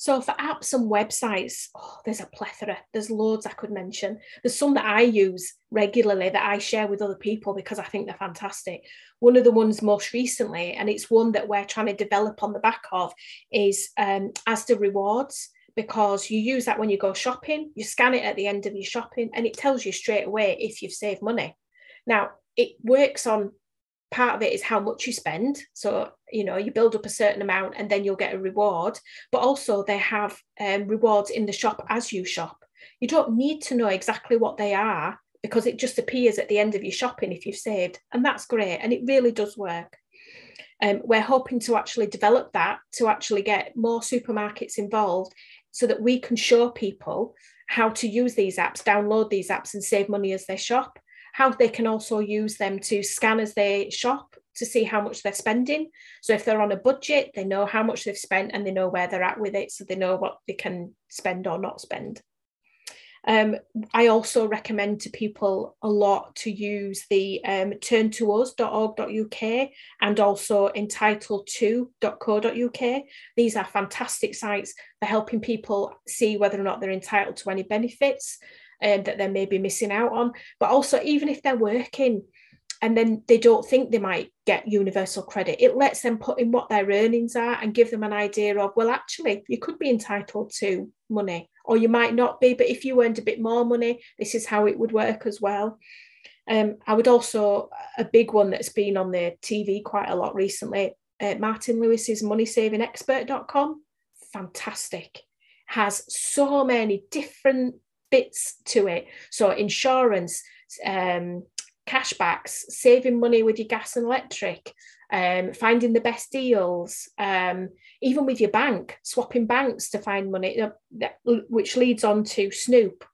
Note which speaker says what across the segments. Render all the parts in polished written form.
Speaker 1: So for apps and websites, there's a plethora. There's loads I could mention. There's some that I use regularly that I share with other people because I think they're fantastic. One of the ones most recently, and it's one that we're trying to develop on the back of, is Asda Rewards, because you use that when you go shopping. You scan it at the end of your shopping and it tells you straight away if you've saved money. Now, it works on, part of it is how much you spend. So, you build up a certain amount and then you'll get a reward. But also they have rewards in the shop as you shop. You don't need to know exactly what they are because it just appears at the end of your shopping if you've saved. And that's great. And it really does work. We're hoping to actually develop that to actually get more supermarkets involved so that we can show people how to use these apps, download these apps and save money as they shop. How they can also use them to scan as they shop to see how much they're spending. So if they're on a budget, they know how much they've spent and they know where they're at with it, so they know what they can spend or not spend. I also recommend to people a lot to use the turntous.org.uk and also entitled2.co.uk. These are fantastic sites for helping people see whether or not they're entitled to any benefits that they may be missing out on. But also, even if they're working and then they don't think they might get universal credit, it lets them put in what their earnings are and give them an idea of, well, actually, you could be entitled to money, or you might not be, but if you earned a bit more money, this is how it would work as well. I would also, a big one that's been on the TV quite a lot recently, Martin Lewis's moneysavingexpert.com, fantastic. Has so many different bits to it. So insurance, cashbacks, saving money with your gas and electric, finding the best deals, even with your bank, swapping banks to find money, which leads on to Snoop.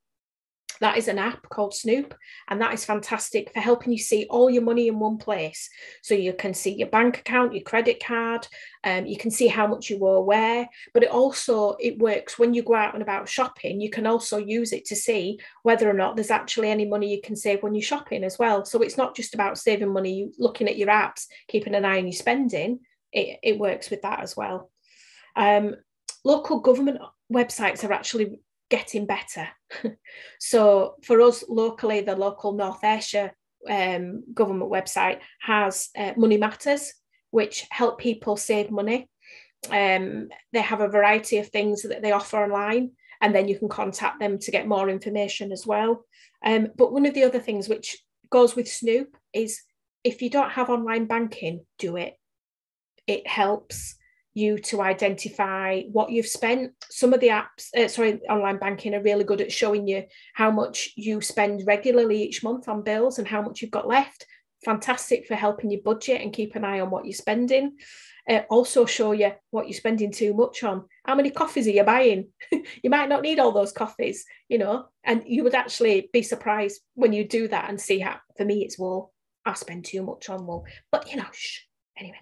Speaker 1: That is an app called Snoop, and that is fantastic for helping you see all your money in one place. So you can see your bank account, your credit card, you can see how much you owe where, but it works when you go out and about shopping. You can also use it to see whether or not there's actually any money you can save when you're shopping as well. So it's not just about saving money, looking at your apps, keeping an eye on your spending. It works with that as well. Local government websites are actually getting better. So for us locally, the local North Ayrshire government website has Money Matters, which help people save money. They have a variety of things that they offer online, and then you can contact them to get more information as well. But one of the other things which goes with Snoop is, if you don't have online banking, do it. It helps you to identify what you've spent. Some of the apps, online banking are really good at showing you how much you spend regularly each month on bills and how much you've got left. Fantastic for helping you budget and keep an eye on what you're spending. Also show you what you're spending too much on. How many coffees are you buying? You might not need all those coffees, and you would actually be surprised when you do that and see how, for me, it's wool. I spend too much on wool, but anyway.